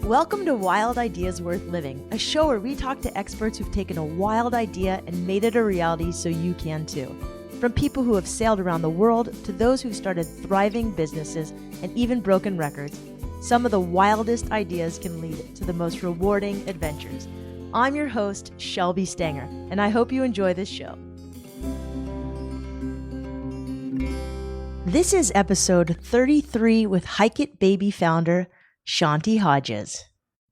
Welcome to Wild Ideas Worth Living, a show where we talk to experts who've taken a wild idea and made it a reality so you can too. From people who have sailed around the world to those who've started thriving businesses and even broken records, some of the wildest ideas can lead to the most rewarding adventures. I'm your host, Shelby Stanger, and I hope you enjoy this show. This is episode 33 with Hike It Baby founder, Shanti Hodges.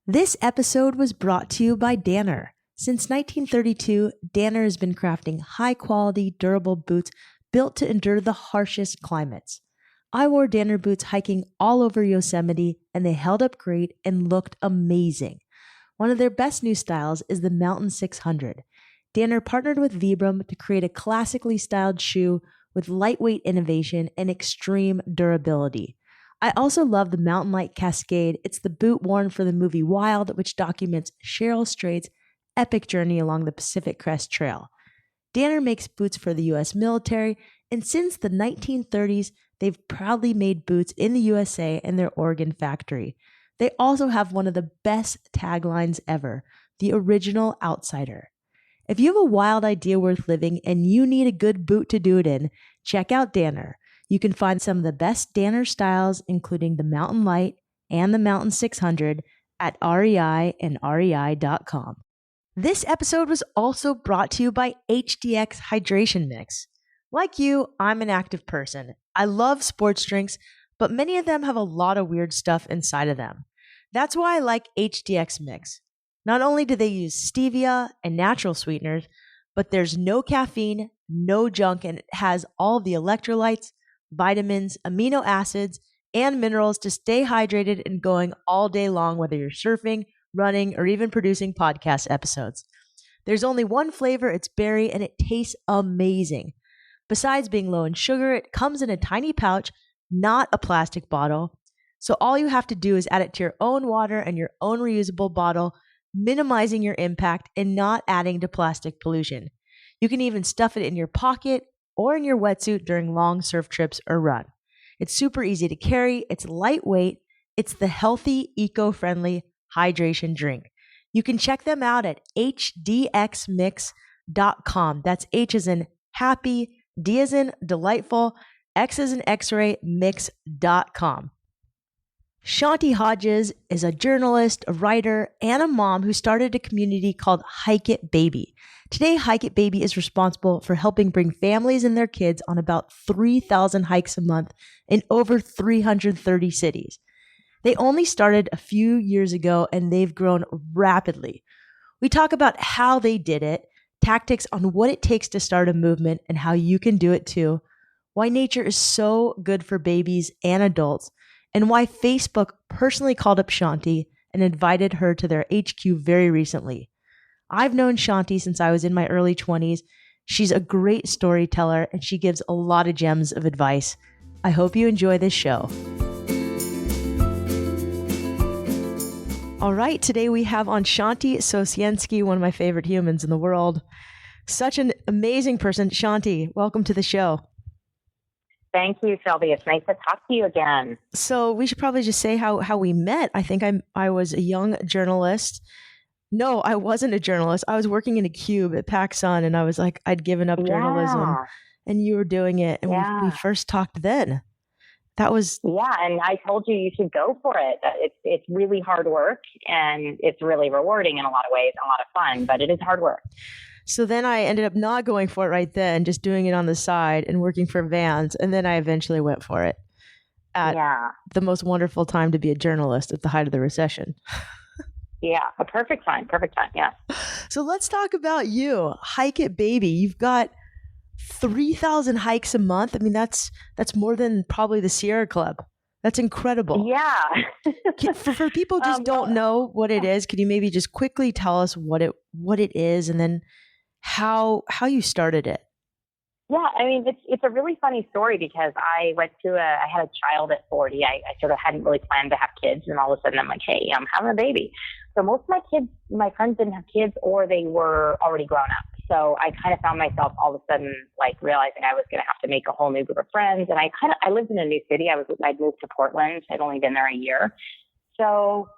This episode was brought to you by Danner. Since 1932, Danner has been crafting high-quality, durable boots built to endure the harshest climates. I wore Danner boots hiking all over Yosemite, and they held up great and looked amazing. One of their best new styles is the Mountain 600. Danner partnered with Vibram to create a classically styled shoe with lightweight innovation and extreme durability. I also love the Mountain Light Cascade. It's the boot worn for the movie Wild, which documents Cheryl Strayed's epic journey along the Pacific Crest Trail. Danner makes boots for the U.S. military, and since the 1930s, they've proudly made boots in the USA and their Oregon factory. They also have one of the best taglines ever, the original outsider. If you have a wild idea worth living and you need a good boot to do it in, check out Danner. You can find some of the best Danner styles, including the Mountain Light and the Mountain 600 at REI and REI.com. This episode was also brought to you by HDX Hydration Mix. Like you, I'm an active person. I love sports drinks, but many of them have a lot of weird stuff inside of them. That's why I like HDX Mix. Not only do they use stevia and natural sweeteners, but there's no caffeine, no junk, and it has all the electrolytes, vitamins, amino acids, and minerals to stay hydrated and going all day long, whether you're surfing, running, or even producing podcast episodes. There's only one flavor, it's berry, and it tastes amazing. Besides being low in sugar, it comes in a tiny pouch, not a plastic bottle. So all you have to do is add it to your own water and your own reusable bottle, minimizing your impact and not adding to plastic pollution. You can even stuff it in your pocket or in your wetsuit during long surf trips or run. It's super easy to carry, it's lightweight, it's the healthy, eco-friendly hydration drink. You can check them out at hdxmix.com. That's H as in happy, D as in delightful, X as in x-ray, mix.com. Shanti Hodges is a journalist, a writer, and a mom who started a community called Hike It Baby. Today, Hike It Baby is responsible for helping bring families and their kids on about 3,000 hikes a month in over 330 cities. They only started a few years ago and they've grown rapidly. We talk about how they did it, tactics on what it takes to start a movement and how you can do it too, why nature is so good for babies and adults, and why Facebook personally called up Shanti and invited her to their HQ very recently. I've known Shanti since I was in my early 20s. She's a great storyteller and she gives a lot of gems of advice. I hope you enjoy this show. All right, today we have on Shanti Sosienski, one of my favorite humans in the world. Such an amazing person. Shanti, welcome to the show. Thank you, Shelby. It's nice to talk to you again. So we should probably just say how we met. I think I was a young journalist. No, I wasn't a journalist. I was working in a cube at PacSun, and I was like, I'd given up journalism, and you were doing it, and we first talked then. That was... Yeah, and I told you should go for it. It's really hard work, and it's really rewarding in a lot of ways, and a lot of fun, but it is hard work. So then I ended up not going for it right then, just doing it on the side and working for Vans. And then I eventually went for it at the most wonderful time to be a journalist at the height of the recession. Yeah, a perfect time. Yeah. So let's talk about you. Hike It Baby. You've got 3,000 hikes a month. I mean, that's more than probably the Sierra Club. That's incredible. Yeah. for people who just don't know what it is, could you maybe just quickly tell us what it is and then how you started it? Yeah, I mean, it's a really funny story because I had a child at 40. I sort of hadn't really planned to have kids, and all of a sudden I'm like, hey, I'm having a baby. So most of my friends didn't have kids, or they were already grown up. So I kind of found myself all of a sudden like realizing I was going to have to make a whole new group of friends. And I lived in a new city. I'd moved to Portland. I'd only been there a year. So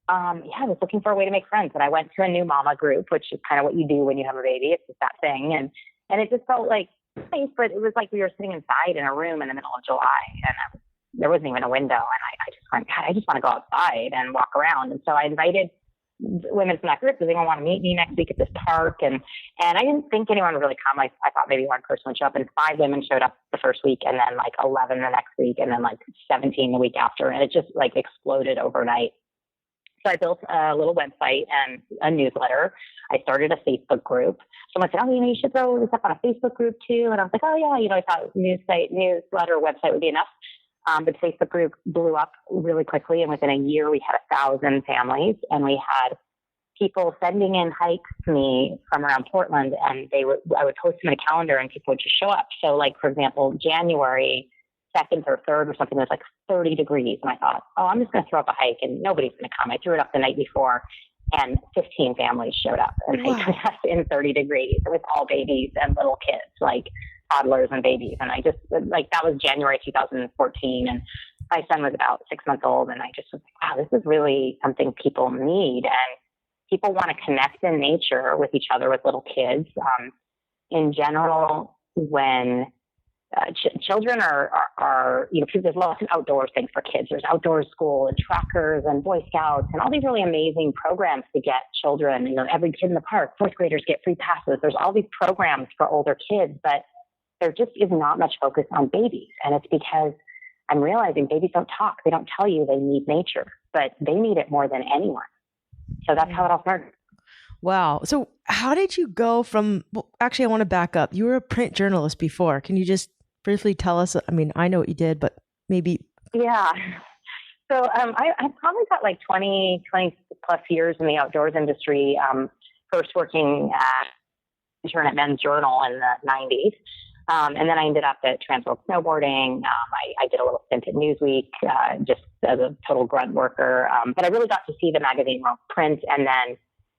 I was looking for a way to make friends, and I went to a new mama group, which is kind of what you do when you have a baby. It's just that thing, and it just felt like nice, but it was like we were sitting inside in a room in the middle of July, and there wasn't even a window, and I just went, God, I just want to go outside and walk around, and so I invited women from that group because they don't want to meet me next week at this park, and I didn't think anyone would really come. I thought maybe one person would show up, and 5 women showed up the first week, and then like 11 the next week, and then like 17 the week after, and it just like exploded overnight. So I built a little website and a newsletter. I started a Facebook group. Someone said, you should throw this up on a Facebook group too. And I was like, I thought newsletter, website would be enough. But Facebook group blew up really quickly. And within a year, we had 1,000 families, and we had people sending in hikes to me from around Portland, and I would post them in a calendar and people would just show up. So like, for example, January 2nd or 3rd or something, it was like 30 degrees. And I thought, I'm just going to throw up a hike and nobody's going to come. I threw it up the night before and 15 families showed up and hiked with us in 30 degrees with all babies and little kids, like toddlers and babies. And I just like, that was January 2014. And my son was about 6 months old. And I just was like, wow, this is really something people need. And people want to connect in nature with each other, with little kids. In general, when children are there's lots of outdoor things for kids. There's outdoor school and trackers and Boy Scouts and all these really amazing programs to get children, every kid in the park, 4th graders get free passes. There's all these programs for older kids, but there just is not much focus on babies. And it's because I'm realizing babies don't talk. They don't tell you they need nature, but they need it more than anyone. So that's how it all started. Wow. So how did you go from, actually, I want to back up. You were a print journalist before. Can you just briefly tell us? I mean, I know what you did, but maybe. Yeah. So I probably got like 20 plus years in the outdoors industry, first working at intern at Men's Journal in the 90s. And then I ended up at Transworld Snowboarding. I did a little stint at Newsweek, just as a total grunt worker. But I really got to see the magazine world print. And then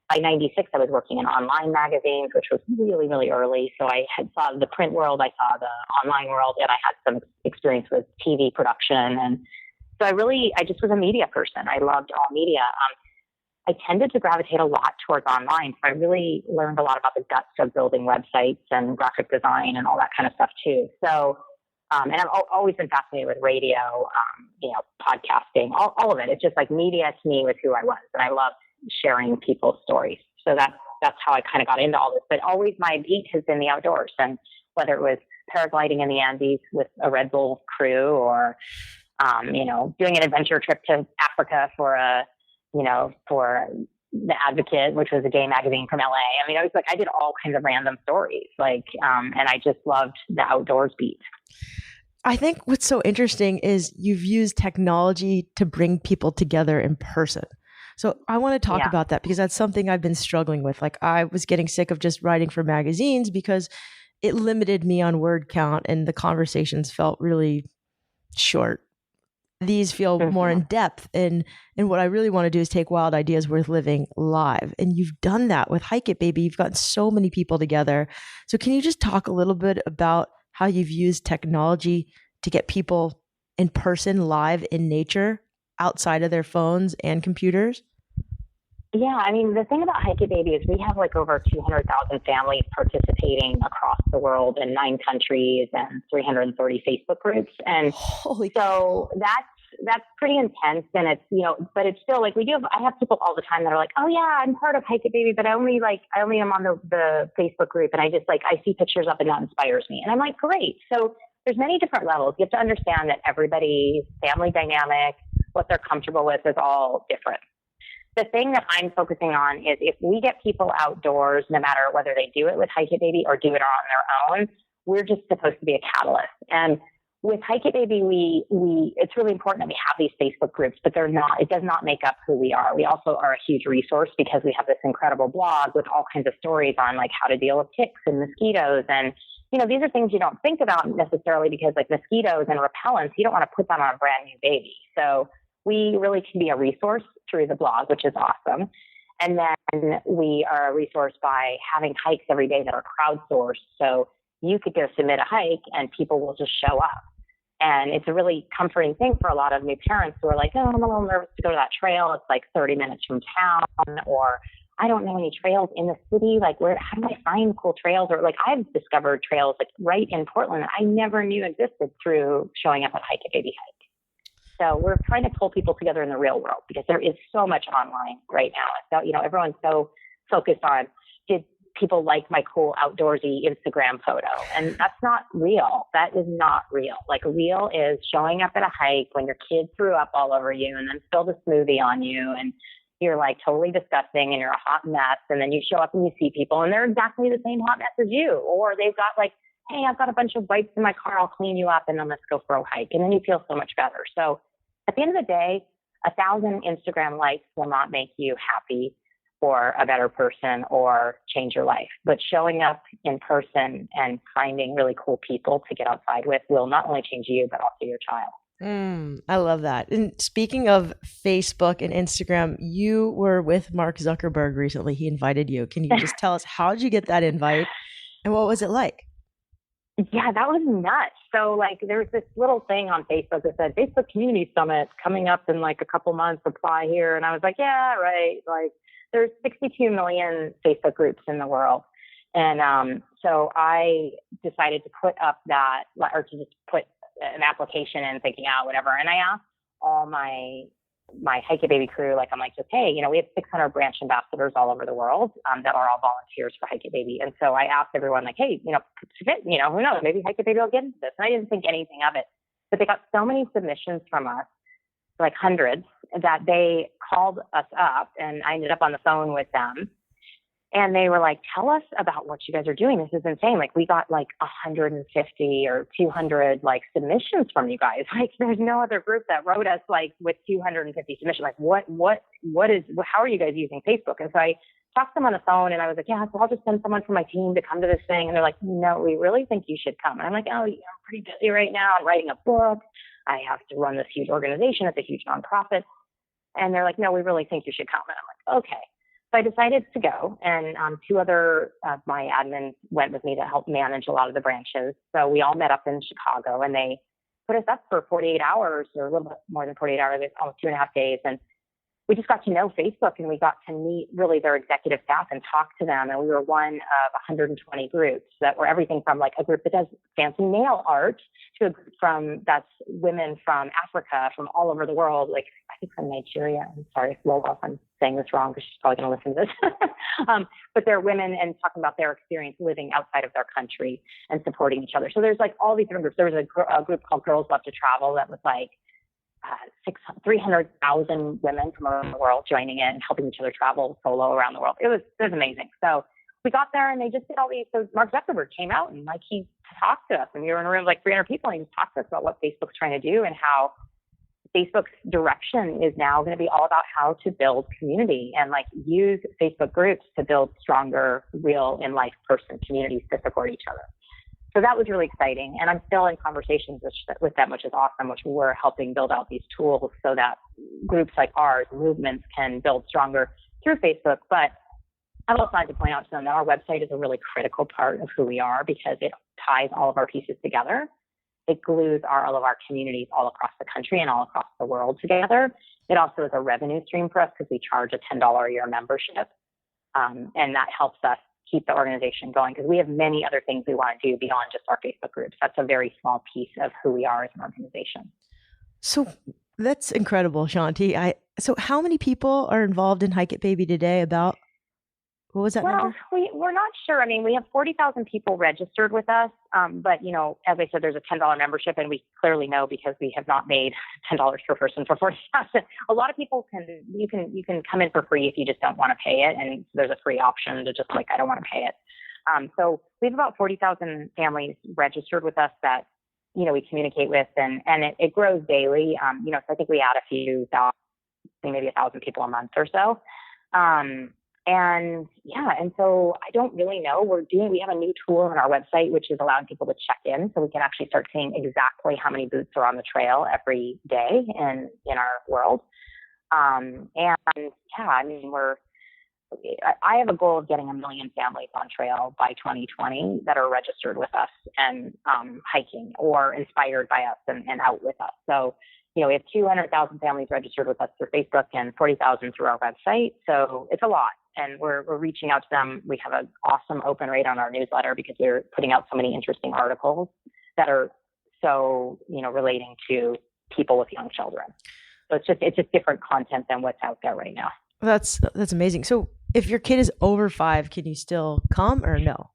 by 96, I was working in online magazines, which was really, really early. So I saw the print world, I saw the online world, and I had some experience with TV production. And so I just was a media person. I loved all media. I tended to gravitate a lot towards online. So I really learned a lot about the guts of building websites and graphic design and all that kind of stuff too. So, and I've always been fascinated with radio, podcasting, all of it. It's just like media to me was who I was. And I loved sharing people's stories. So that's how I kind of got into all this. But always my beat has been the outdoors. And whether it was paragliding in the Andes with a Red Bull crew or, doing an adventure trip to Africa for The Advocate, which was a gay magazine from LA. I mean, it was like, I did all kinds of random stories, and I just loved the outdoors beat. I think what's so interesting is you've used technology to bring people together in person. So I want to talk about that because that's something I've been struggling with. Like I was getting sick of just writing for magazines because it limited me on word count and the conversations felt really short. These feel more in depth. And what I really want to do is take wild ideas worth living live. And you've done that with Hike It Baby. You've gotten so many people together. So can you just talk a little bit about how you've used technology to get people in person live in nature outside of their phones and computers? Yeah, I mean, the thing about Hike It Baby is we have like over 200,000 families participating across the world in 9 countries and 330 Facebook groups. And so that's pretty intense. And it's, but it's still like I have people all the time that are like, oh yeah, I'm part of Hike It Baby, but I only am on the Facebook group. And I just I see pictures up and that inspires me. And I'm like, great. So there's many different levels. You have to understand that everybody's family dynamic, what they're comfortable with is all different. The thing that I'm focusing on is if we get people outdoors, no matter whether they do it with Hike It Baby or do it on their own, we're just supposed to be a catalyst. And with Hike It Baby, it's really important that we have these Facebook groups, but it does not make up who we are. We also are a huge resource because we have this incredible blog with all kinds of stories on like how to deal with ticks and mosquitoes. And, these are things you don't think about necessarily because like mosquitoes and repellents, you don't want to put that on a brand new baby. So we really can be a resource through the blog, which is awesome. And then we are a resource by having hikes every day that are crowdsourced. So you could go submit a hike and people will just show up. And it's a really comforting thing for a lot of new parents who are like, oh, I'm a little nervous to go to that trail. It's like 30 minutes from town, or I don't know any trails in the city. Like, how do I find cool trails? Or like, I've discovered trails like right in Portland that I never knew existed through showing up at Hike It Baby Hike. So we're trying to pull people together in the real world because there is so much online right now. So, everyone's so focused on, did people like my cool outdoorsy Instagram photo? And that's not real. That is not real. Like, real is showing up at a hike when your kid threw up all over you and then spilled a smoothie on you and you're like totally disgusting and you're a hot mess. And then you show up and you see people and they're exactly the same hot mess as you. Or they've got like, hey, I've got a bunch of wipes in my car. I'll clean you up and then let's go for a hike. And then you feel so much better. So at the end of the day, 1,000 Instagram likes will not make you happy or a better person or change your life. But showing up in person and finding really cool people to get outside with will not only change you, but also your child. I love that. And speaking of Facebook and Instagram, you were with Mark Zuckerberg recently. He invited you. Can you just tell us, how did you get that invite and what was it like? Yeah, that was nuts. So like there was this little thing on Facebook that said Facebook Community Summit coming up in like a couple months, apply here. And I was like, yeah, right. Like there's 62 million Facebook groups in the world. And so I decided to put up that, or to just put an application in, thinking out whatever. And I asked all my Hike It Baby crew, like, I'm like, just, hey, we have 600 branch ambassadors all over the world that are all volunteers for Hike It Baby. And so I asked everyone, like, hey, who knows, maybe Hike It Baby will get into this. And I didn't think anything of it, but they got so many submissions from us, like hundreds, that they called us up and I ended up on the phone with them. And they were like, tell us about what you guys are doing. This is insane. Like, we got like 150 or 200 like submissions from you guys. Like, there's no other group that wrote us like with 250 submissions. Like, how are you guys using Facebook? And so I talked to them on the phone and I was like, yeah, so I'll just send someone from my team to come to this thing. And they're like, no, we really think you should come. And I'm like, oh, yeah, I'm pretty busy right now. I'm writing a book. I have to run this huge organization. It's a huge nonprofit. And they're like, no, we really think you should come. And I'm like, okay. So I decided to go, and two other of my admins went with me to help manage a lot of the branches. So we all met up in Chicago, and they put us up for 48 hours, or a little bit more than 48 hours, almost 2.5 days. And we just got to know Facebook, and we got to meet really their executive staff and talk to them. And we were one of 120 groups that were everything from like a group that does fancy nail art to a group that's women from Africa, from all over the world, like I think from Nigeria. I'm sorry if Lola, I'm saying this wrong because she's probably going to listen to this. But they're women and talking about their experience living outside of their country and supporting each other. So there's like all these different groups. There was a group called Girls Love to Travel that was like 300,000 women from around the world joining it and helping each other travel solo around the world. It was amazing. So we got there and they just did all these. So Mark Zuckerberg came out and like he talked to us, and we were in a room of like 300 people, and he talked to us about what Facebook's trying to do and how Facebook's direction is now going to be all about how to build community and like use Facebook groups to build stronger, real in life person communities to support each other. So that was really exciting. And I'm still in conversations with them, which is awesome, which we're helping build out these tools so that groups like ours, movements, can build stronger through Facebook. But I've also had to point out to them that our website is a really critical part of who we are because it ties all of our pieces together. It glues all of our communities all across the country and all across the world together. It also is a revenue stream for us because we charge a $10 a year membership. And that helps us keep the organization going because we have many other things we want to do beyond just our Facebook groups. That's a very small piece of who we are as an organization. So that's incredible, Shanti. So how many people are involved in Hike It Baby today? About, what was that number? We're not sure. I mean, we have 40,000 people registered with us. But, as I said, there's a $10 membership, and we clearly know because we have not made $10 per person for 40,000. A lot of people you can come in for free if you just don't want to pay it. And there's a free option to just like, I don't want to pay it. So we have about 40,000 families registered with us that, we communicate with, and it grows daily. So I think we add a few thousand, maybe 1,000 people a month or so. And so I don't really know. We have a new tool on our website, which is allowing people to check in, so we can actually start seeing exactly how many boots are on the trail every day in our world. I have a goal of getting 1 million families on trail by 2020 that are registered with us and hiking or inspired by us and out with us. So, we have 200,000 families registered with us through Facebook and 40,000 through our website. So it's a lot. And we're reaching out to them. We have an awesome open rate on our newsletter because we're putting out so many interesting articles that are so, relating to people with young children. So it's just different content than what's out there right now. That's amazing. So if your kid is over 5, can you still come or no?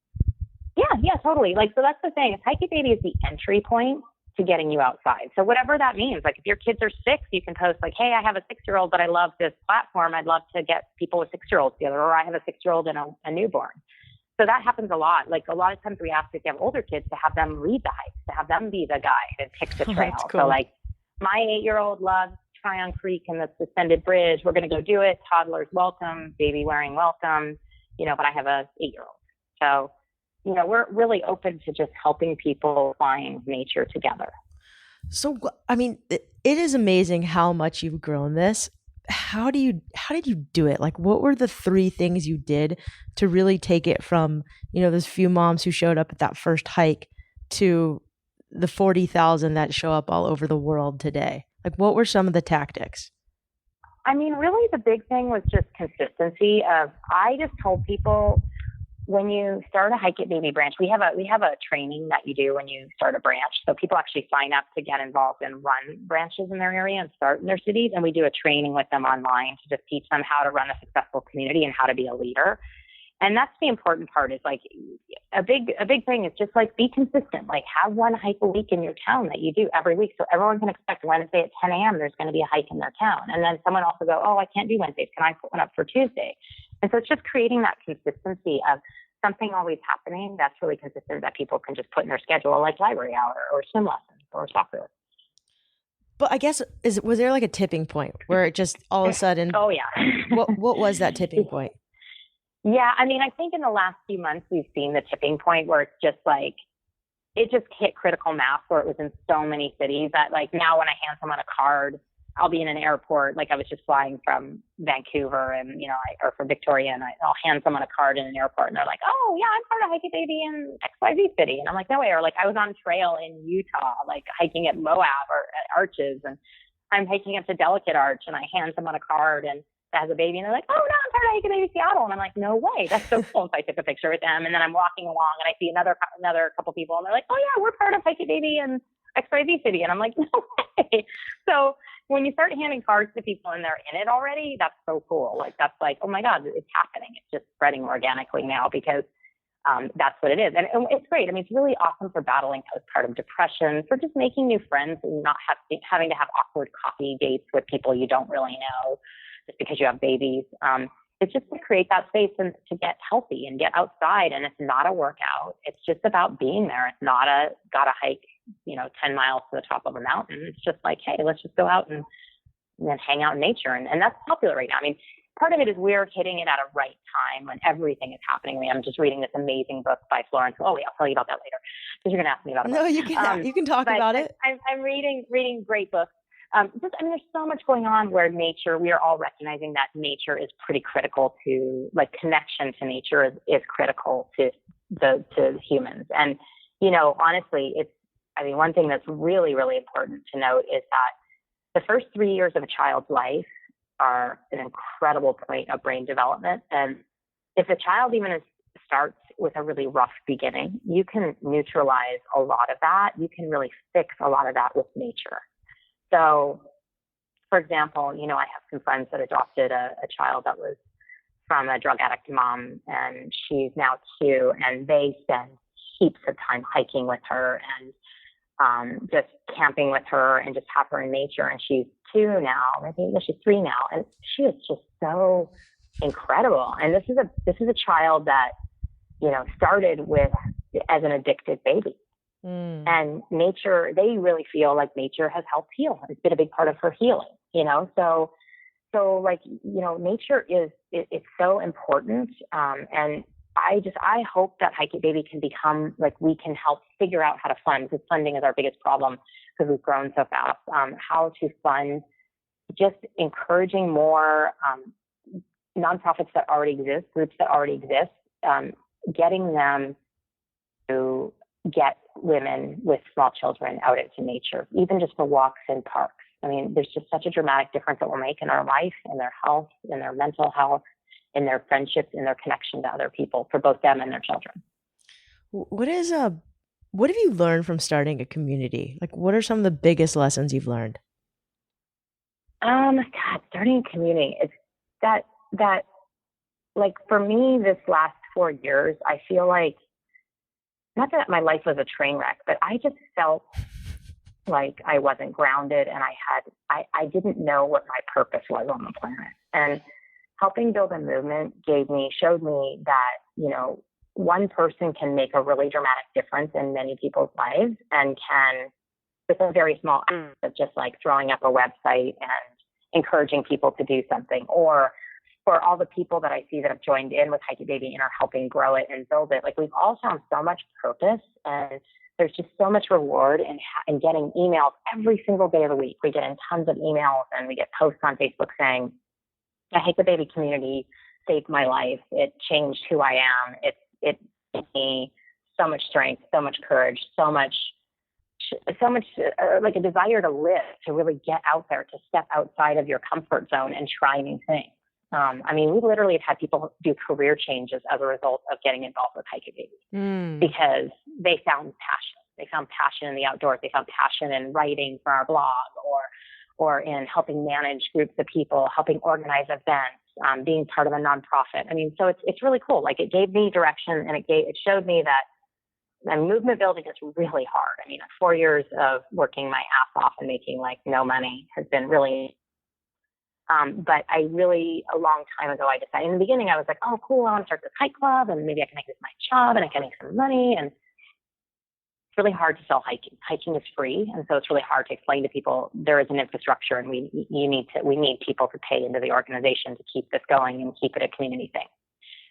Yeah, totally. So that's the thing. Hike It Baby is the entry point to getting you outside. So whatever that means, if your kids are 6, you can post hey, I have a 6-year-old, but I love this platform. I'd love to get people with 6-year-olds together, or I have a 6-year-old and a newborn. So that happens a lot. A lot of times we ask if you have older kids to have them lead the hikes, to have them be the guide and pick the trail. Cool. So my 8-year-old loves Tryon Creek and the suspended bridge. We're going to go do it. Toddlers welcome, baby wearing welcome, but I have a 8-year-old. So, we're really open to just helping people find nature together. So, it is amazing how much you've grown this. How did you do it? What were the 3 things you did to really take it from, those few moms who showed up at that first hike to the 40,000 that show up all over the world today? What were some of the tactics? Really the big thing was just consistency I just told people, when you start a Hike It Baby branch, we have a training that you do when you start a branch. So people actually sign up to get involved and run branches in their area and start in their cities. And we do a training with them online to just teach them how to run a successful community and how to be a leader. And that's the important part is a big thing is just be consistent, have one hike a week in your town that you do every week. So everyone can expect Wednesday at 10 a.m. there's going to be a hike in their town. And then someone also go, oh, I can't do Wednesdays. Can I put one up for Tuesday? And so it's just creating that consistency of something always happening that's really consistent that people can just put in their schedule, like library hour or swim lessons or soccer. But I guess, was there a tipping point where it just all of a sudden? Oh, yeah. What was that tipping point? Yeah, I think in the last few months, we've seen the tipping point where it's just it just hit critical mass where it was in so many cities that now when I hand someone a card, I'll be in an airport. I was just flying from Vancouver and, or from Victoria, and I'll hand someone a card in an airport and they're like, oh yeah, I'm part of Hike It Baby in XYZ city. And I'm like, no way. Or I was on trail in Utah, hiking at Moab or at Arches, and I'm hiking up to Delicate Arch and I hand someone a card and that has a baby, and they're like, oh no, I'm part of Hike It Baby Seattle. And I'm like, no way, that's so cool. So I took a picture with them, and then I'm walking along and I see another couple people, and they're like, oh yeah, we're part of Hike It Baby in XYZ city. And I'm like, no way. So when you start handing cards to people and they're in it already, that's so cool. That's oh my God, it's happening. It's just spreading organically now because that's what it is. And it's great. It's really awesome for battling postpartum depression, for just making new friends and not having to have awkward coffee dates with people you don't really know just because you have babies. It's just to create that space and to get healthy and get outside. And it's not a workout. It's just about being there. It's not gotta hike, 10 miles to the top of a mountain. It's just hey, let's just go out and then hang out in nature. And that's popular right now. Part of it is we're hitting it at a right time when everything is happening. I'm just reading this amazing book by Florence. Oh, wait, I'll tell you about that later because you're going to ask me about it. No, you can talk about it. I'm reading great books. There's so much going on where nature, we are all recognizing that nature is pretty critical to connection to nature is critical to humans. And, honestly, one thing that's really, really important to note is that the first 3 years of a child's life are an incredible point of brain development. And if a child even starts with a really rough beginning, you can neutralize a lot of that. You can really fix a lot of that with nature. So, for example, I have some friends that adopted a child that was from a drug addict mom, and she's now 2, and they spend heaps of time hiking with her and just camping with her and just have her in nature. And she's 2 now, maybe she's 3 now, and she is just so incredible. And this is a child that started as an addicted baby. And nature, they really feel like nature has helped heal. It's been a big part of her healing, so nature it's so important. And I hope that Hike It Baby can become we can help figure out how to fund, because funding is our biggest problem because we've grown so fast, how to fund, just encouraging more nonprofits that already exist, groups that already exist, getting them to get women with small children out into nature, even just for walks in parks. I mean, there's just such a dramatic difference that will make in our life, in their health, in their mental health, in their friendships, in their connection to other people, for both them and their children. What have you learned from starting a community? Like, what are some of the biggest lessons you've learned? God, starting a community, it's that like for me, this last 4 years, I feel like, not that my life was a train wreck, but I just felt like I wasn't grounded, and I didn't know what my purpose was on the planet. And helping build a movement showed me that, one person can make a really dramatic difference in many people's lives, and can, with a very small act of just like throwing up a website and encouraging people to do something, or for all the people that I see that have joined in with Hike It Baby and are helping grow it and build it. Like, we've all found so much purpose, and there's just so much reward in getting emails every single day of the week. We get in tons of emails, and we get posts on Facebook saying, the Hike It Baby community saved my life. It changed who I am. It gave me so much strength, so much courage, so much like a desire to live, to really get out there, to step outside of your comfort zone and try new things. I mean, we literally have had people do career changes as a result of getting involved with Hike It Baby, because they found passion. They found passion in the outdoors. They found passion in writing for our blog, or in helping manage groups of people, helping organize events, being part of a nonprofit. I mean, so it's really cool. Like, it gave me direction, and it showed me that movement building is really hard. I mean, 4 years of working my ass off and making like no money has been really. But a long time ago, I decided, in the beginning, I was like, oh, cool, I want to start this hike club, and maybe I can make this my job, and I can make some money. And it's really hard to sell hiking. Hiking is free. And so it's really hard to explain to people there is an infrastructure, and we need people to pay into the organization to keep this going and keep it a community thing.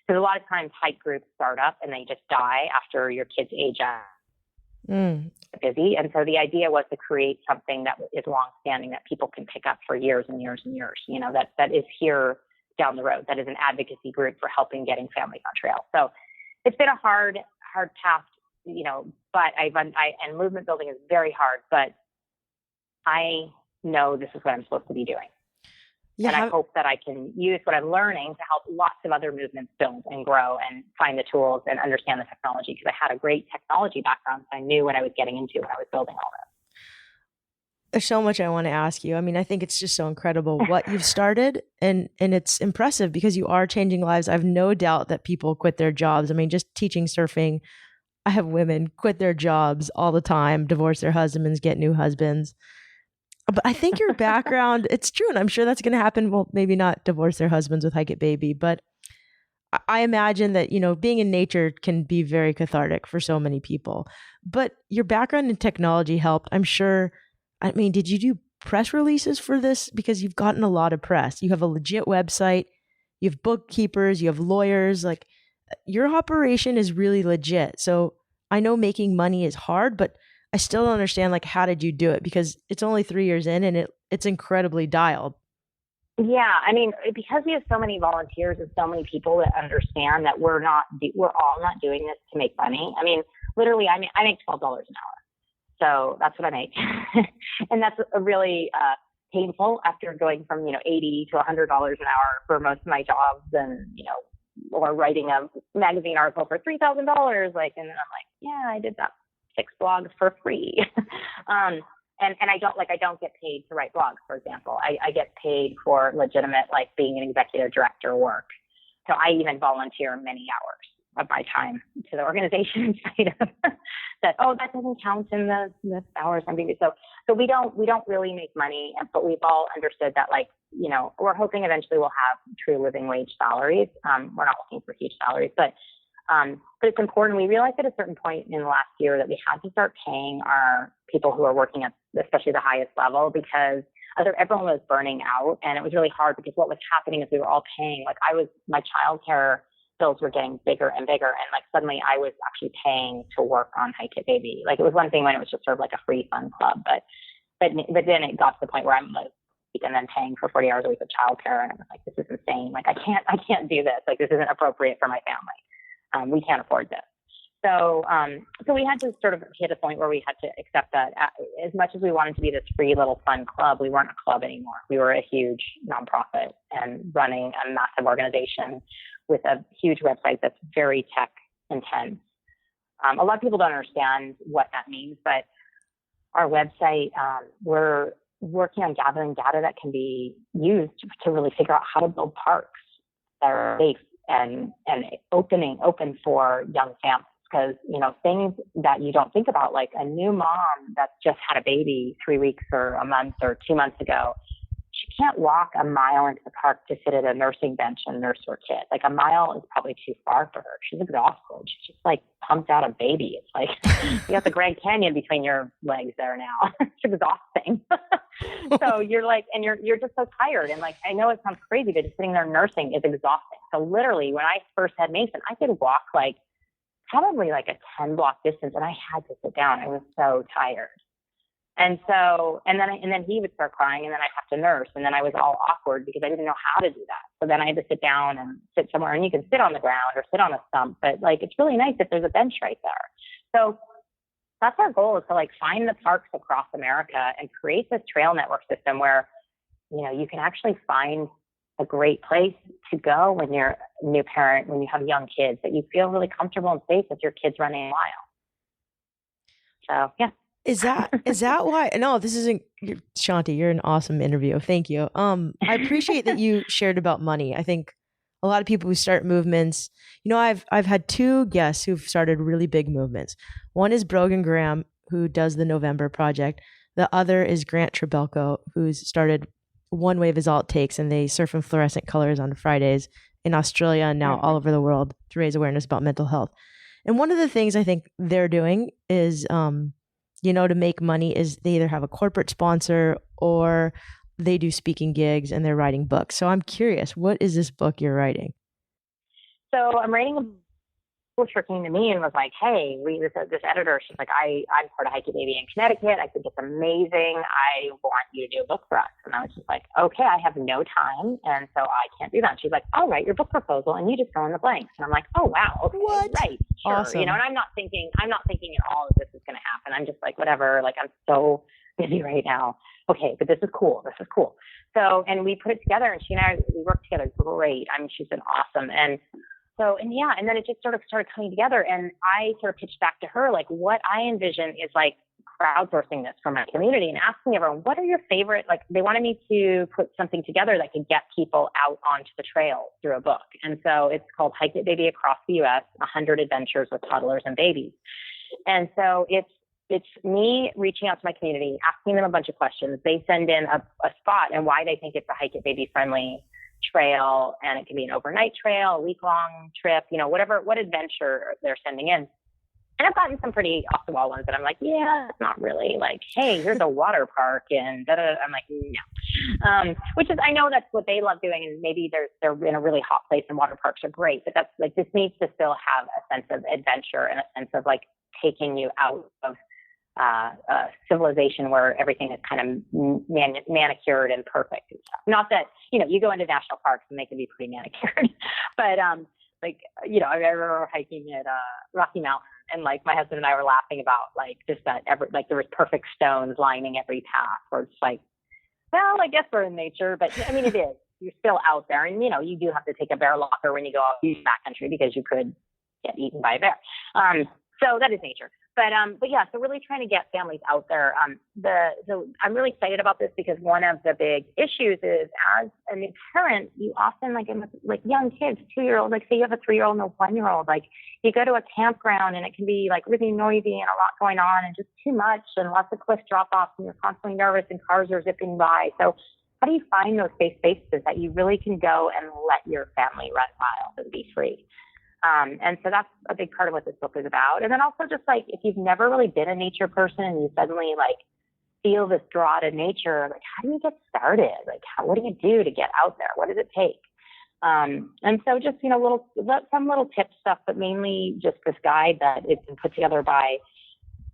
Because a lot of times hike groups start up and they just die after your kids age out. Busy. And so the idea was to create something that is long-standing, that people can pick up for years and years and years, that is here down the road, that is an advocacy group for helping getting families on trail. So it's been a hard path, but and movement building is very hard, but I know this is what I'm supposed to be doing. Yeah, and I hope that I can use what I'm learning to help lots of other movements build and grow and find the tools and understand the technology, because I had a great technology background. So I knew what I was getting into when I was building all this. There's so much I want to ask you. I mean, I think it's just so incredible what you've started, and it's impressive because you are changing lives. I have no doubt that people quit their jobs. I mean, just teaching surfing, I have women quit their jobs all the time, divorce their husbands, get new husbands. But I think your background, it's true. And I'm sure that's going to happen. Well, maybe not divorce their husbands with Hike It Baby, but I imagine that, being in nature can be very cathartic for so many people. But your background in technology helped, I'm sure. I mean, did you do press releases for this? Because you've gotten a lot of press. You have a legit website, you have bookkeepers, you have lawyers. Like, your operation is really legit. So I know making money is hard, but I still don't understand, like, how did you do it? Because it's only 3 years in, and it's incredibly dialed. Yeah, I mean, because we have so many volunteers and so many people that understand that we're all not doing this to make money. I mean, literally, I make $12 an hour, so that's what I make, and that's a really painful after going from $80 to $100 an hour for most of my jobs, and or writing a magazine article for $3,000, and then I'm like, yeah, I did that 6 blogs for free. And I don't get paid to write blogs, for example. I get paid for legitimate, like, being an executive director work. So I even volunteer many hours of my time to the organization in spite of that. Oh, that doesn't count in the hours I'm being. So we don't really make money, but we've all understood that, like, we're hoping eventually we'll have true living wage salaries. We're not looking for huge salaries, but it's important. We realized at a certain point in the last year that we had to start paying our people who are working at especially the highest level, because everyone was burning out, and it was really hard because what was happening is we were all paying. Like, my childcare bills were getting bigger and bigger, and like suddenly I was actually paying to work on Hike It Baby. Like, it was one thing when it was just sort of like a free fun club, but then it got to the point where I'm like and then paying for 40 hours a week of childcare. And I was like, this is insane. Like, I can't do this. Like, this isn't appropriate for my family. We can't afford this. So we had to sort of hit a point where we had to accept that as much as we wanted to be this free little fun club, we weren't a club anymore. We were a huge nonprofit and running a massive organization with a huge website that's very tech intense. A lot of people don't understand what that means, but our website, we're working on gathering data that can be used to really figure out how to build parks that are safe and open for young families. Because, things that you don't think about, like a new mom that's just had a baby 3 weeks or a month or 2 months ago, she can't walk a mile into the park to sit at a nursing bench and nurse her kid. Like, a mile is probably too far for her. She's exhausted. She's just like pumped out a baby. It's like you got the Grand Canyon between your legs there now. It's exhausting. So you're like, and you're just so tired. And like, I know it sounds crazy, but just sitting there nursing is exhausting. So literally, when I first had Mason, I could walk like probably like a 10 block distance, and I had to sit down. I was so tired. And then he would start crying, and then I'd have to nurse, and then I was all awkward because I didn't know how to do that. So then I had to sit down and sit somewhere, and you can sit on the ground or sit on a stump, but like, it's really nice if there's a bench right there. So that's our goal, is to like find the parks across America and create this trail network system where, you can actually find a great place to go when you're a new parent, when you have young kids, that you feel really comfortable and safe with your kids running wild. So, yeah. Is that why? No, this isn't, Shanti, you're an awesome interview. Thank you. I appreciate that you shared about money. I think a lot of people who start movements, I've had 2 guests who've started really big movements. One is Brogan Graham, who does the November Project. The other is Grant Trebelko, who's started One Wave Is All It Takes, and they surf in fluorescent colors on Fridays in Australia and now all over the world to raise awareness about mental health. And one of the things I think they're doing is, to make money, is they either have a corporate sponsor or they do speaking gigs and they're writing books. So I'm curious, what is this book you're writing? So I'm writing a publisher came to me and was like, hey, this editor, she's like, I'm part of Hike It Baby in Connecticut. I think it's amazing. I want you to do a book for us. And I was just like, okay, I have no time. And so I can't do that. She's like, I'll write your book proposal and you just fill in the blanks. And I'm like, oh, wow. Okay, what? Right. Sure. Awesome. And I'm not thinking at all that this is going to happen. I'm just like, whatever. Like, I'm so busy right now. Okay. But this is cool. So, and we put it together, and she and I, we worked together great. I mean, she's been awesome. And then it just sort of started coming together, and I sort of pitched back to her, like, what I envision is like crowdsourcing this for my community and asking everyone, what are your favorite, like, they wanted me to put something together that could get people out onto the trail through a book. And so it's called Hike It Baby Across the U.S., 100 Adventures with Toddlers and Babies. And so it's me reaching out to my community, asking them a bunch of questions. They send in a spot and why they think it's a Hike It Baby friendly trail, and it can be an overnight trail, a week-long trip, what adventure they're sending in. And I've gotten some pretty off-the-wall ones that I'm like, yeah, it's not really like, hey, here's a water park, and da-da-da. I'm like, no. Which is, I know that's what they love doing, and maybe they're in a really hot place and water parks are great, but that's like, this needs to still have a sense of adventure and a sense of like taking you out of civilization where everything is kind of manicured and perfect and stuff. Not that, you go into national parks and they can be pretty manicured, but I remember hiking at Rocky Mountain, and like my husband and I were laughing about like just that there was perfect stones lining every path, where it's like, well, I guess we're in nature, but I mean, it is. You're still out there, and you do have to take a bear locker when you go out in backcountry because you could get eaten by a bear. So that is nature. But yeah, so really trying to get families out there. So I'm really excited about this because one of the big issues is, as a new parent, you often like young kids, 2-year-old, like say you have a 3-year-old and a 1-year-old, like you go to a campground and it can be like really noisy and a lot going on and just too much and lots of cliff drop-offs and you're constantly nervous and cars are zipping by. So how do you find those safe spaces that you really can go and let your family run wild and be free? And so that's a big part of what this book is about. And then also just like, if you've never really been a nature person and you suddenly like feel this draw to nature, like how do you get started? Like what do you do to get out there? What does it take? And so just, some little tip stuff, but mainly just this guide that it's been put together by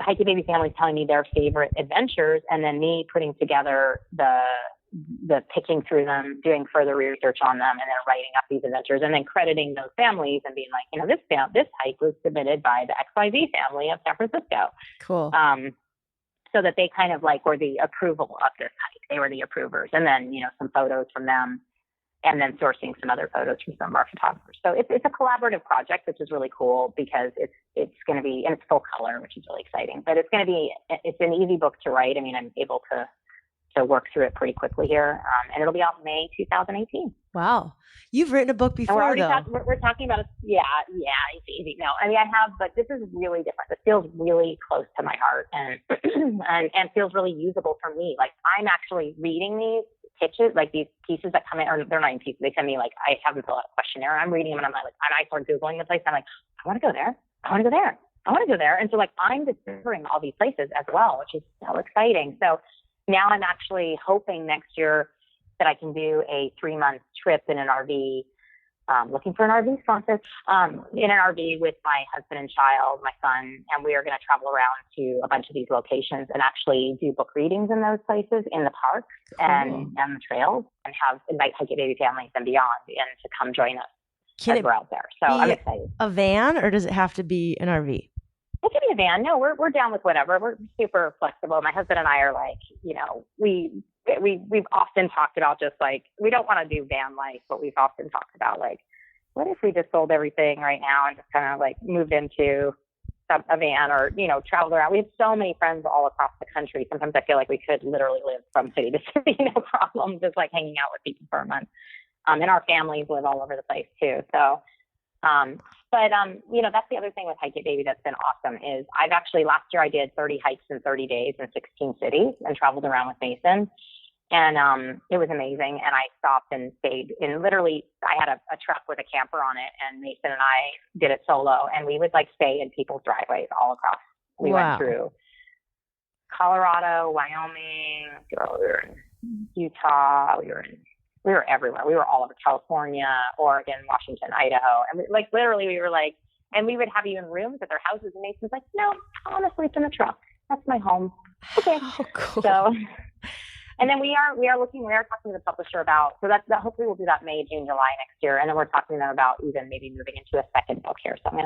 Hike It Baby families telling me their favorite adventures, and then me putting together the the picking through them, doing further research on them, and then writing up these adventures, and then crediting those families and being like, this hike was submitted by the XYZ family of San Francisco. Cool. So that they kind of like were the approval of this hike. They were the approvers. And then, some photos from them, and then sourcing some other photos from some of our photographers. So it's a collaborative project, which is really cool because it's going to be, and it's full color, which is really exciting, but it's an easy book to write. I mean, I'm able to work through it pretty quickly here. And it'll be out May 2018. Wow. You've written a book before, though. We're talking about it. Yeah, it's easy. No, I mean, I have, but this is really different. This feels really close to my heart and, and feels really usable for me. Like, I'm actually reading these pitches, like these pieces that come in, or they're not even pieces. They send me, like, I have them fill out a questionnaire. I'm reading them and I'm like, and I start Googling the place. I'm like, I want to go there. I want to go there. I want to go there. And so, like, I'm discovering all these places as well, which is so exciting. So now I'm actually hoping next year that I can do a 3-month trip in an RV, looking for an RV sponsor, in an RV with my husband and child, my son, and we are going to travel around to a bunch of these locations and actually do book readings in those places, in the parks and the trails, and invite Hike It Baby families and beyond and to come join us as we're out there. So I'm excited. A van, or does it have to be an RV? It could be a van. No, we're down with whatever. We're super flexible. My husband and I are like, we've often talked about just like, we don't want to do van life, but we've often talked about like, what if we just sold everything right now and just kind of like moved into a van or, traveled around. We have so many friends all across the country. Sometimes I feel like we could literally live from city to city, no problem, just like hanging out with people for a month. And our families live all over the place too. So, that's the other thing with Hike It Baby that's been awesome is I've actually, last year I did 30 hikes in 30 days in 16 cities and traveled around with Mason. And it was amazing. And I stopped and stayed in, literally, I had a truck with a camper on it, and Mason and I did it solo, and we would like stay in people's driveways all across. We went through Colorado, Wyoming, we were in Utah, we were everywhere. We were all over California, Oregon, Washington, Idaho. And we were like, and we would have you in rooms at their houses. And Mason's like, no, I want to sleep in the truck. That's my home. Okay. Oh, cool. So, and then we are talking to the publisher about, so that hopefully we'll do that May, June, July next year. And then we're talking to them about even maybe moving into a second book here. So I'm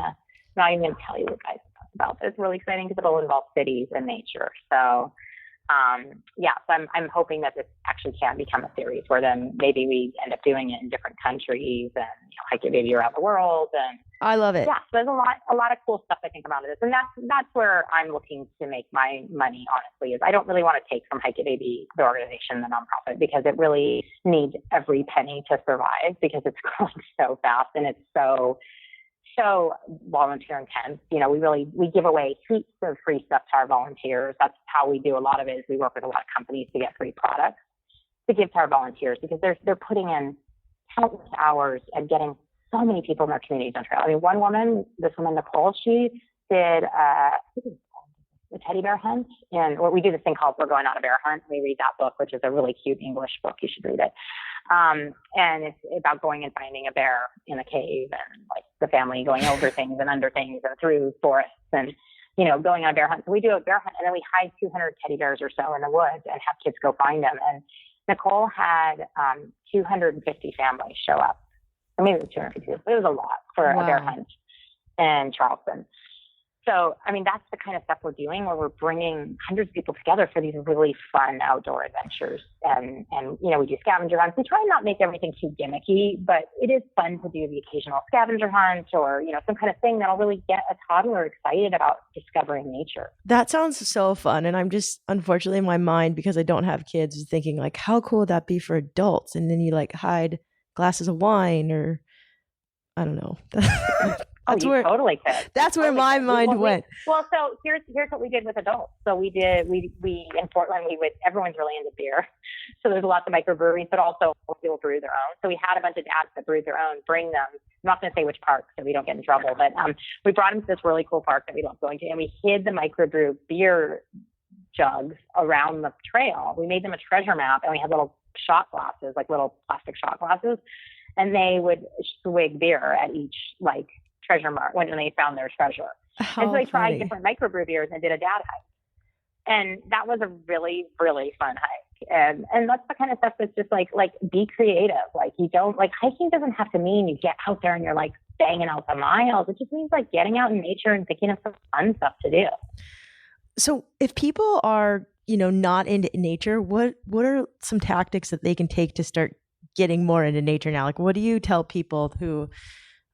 not even going to tell you what guys about, but it's really exciting because it'll involve cities and nature. So, so I'm hoping that this actually can become a series where then maybe we end up doing it in different countries and Hike It Baby around the world. And I love it. Yeah, so there's a lot of cool stuff that can come out of this, and that's where I'm looking to make my money. Honestly, is I don't really want to take from Hike It Baby, the organization, the nonprofit, because it really needs every penny to survive because it's growing so fast and it's so volunteer intense. We give away heaps of free stuff to our volunteers. That's how we do a lot of it. Is we work with a lot of companies to get free products to give to our volunteers because they're putting in countless hours and getting so many people in their communities on trail. I mean, this woman Nicole, she did a teddy bear hunt, and we do this thing called We're Going on a Bear Hunt. We read that book, which is a really cute English book. You should read it. And it's about going and finding a bear in a cave and like the family going over things and under things and through forests and, going on a bear hunt. So we do a bear hunt and then we hide 200 teddy bears or so in the woods and have kids go find them. And Nicole had 250 families show up. Or maybe it was 250. It was a lot for a bear hunt in Charleston. So, I mean, that's the kind of stuff we're doing where we're bringing hundreds of people together for these really fun outdoor adventures. And we do scavenger hunts. We try and not make everything too gimmicky, but it is fun to do the occasional scavenger hunt or, some kind of thing that'll really get a toddler excited about discovering nature. That sounds so fun. And I'm just, unfortunately, in my mind, because I don't have kids, is thinking like, how cool would that be for adults? And then you like hide glasses of wine or I don't know. That's where totally could. That's where my mind went. So here's what we did with adults. So we in Portland, everyone's really into beer. So there's lots of microbreweries, but also people brew their own. So we had a bunch of dads that brewed their own, bring them. I'm not going to say which park so we don't get in trouble, but we brought them to this really cool park that we love going to, and we hid the microbrew beer jugs around the trail. We made them a treasure map, and we had little shot glasses, like little plastic shot glasses, and they would swig beer at each treasure mark when they found their treasure. And so they tried different microbrew beers and did a dad hike. And that was a really, really fun hike. And that's the kind of stuff that's just like be creative. Like you don't like hiking doesn't have to mean you get out there and you're like banging out the miles. It just means like getting out in nature and thinking of some fun stuff to do. So if people are, not into nature, what are some tactics that they can take to start getting more into nature now? Like, what do you tell people who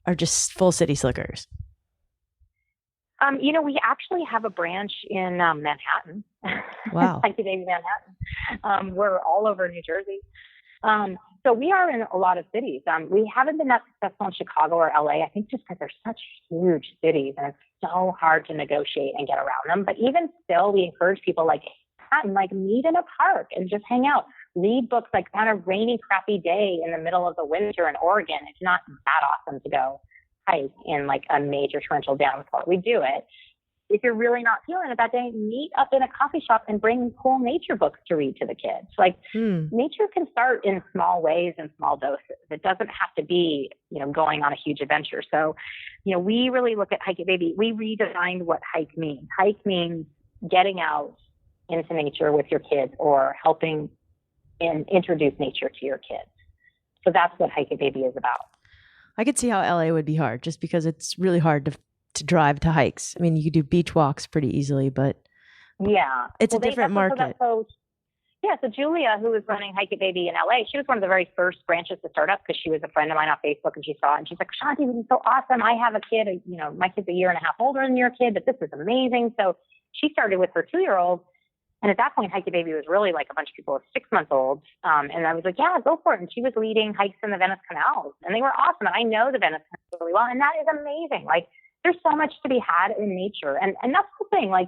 are just full city slickers? We actually have a branch in Manhattan. Wow. Shanti Baby Manhattan. We're all over New Jersey. So we are in a lot of cities. We haven't been that successful in Chicago or LA, I think just because they're such huge cities and it's so hard to negotiate and get around them. But even still, we encourage people like Manhattan, like meet in a park and just hang out. Read books like on a rainy, crappy day in the middle of the winter in Oregon. It's not that awesome to go hike in like a major torrential downpour. We do it. If you're really not feeling it that day, meet up in a coffee shop and bring cool nature books to read to the kids. Like nature can start in small ways and small doses. It doesn't have to be, going on a huge adventure. So, we really look at Hike It Baby. We redesigned what hike means. Hike means getting out into nature with your kids or helping and introduce nature to your kids. So that's what Hike It Baby is about. I could see how LA would be hard just because it's really hard to drive to hikes. I mean, you could do beach walks pretty easily, but yeah, it's a different market. So Julia, who was running Hike It Baby in LA, she was one of the very first branches to start up because she was a friend of mine on Facebook and she saw it and she's like, Shanti, this is so awesome. I have a kid, my kid's a year and a half older than your kid, but this is amazing. So she started with her 2-year-old. And at that point, Hike It Baby was really like a bunch of people with 6 months old. And I was like, yeah, go for it. And she was leading hikes in the Venice canals. And they were awesome. And I know the Venice canals really well. And that is amazing. Like, there's so much to be had in nature. And that's the thing. Like,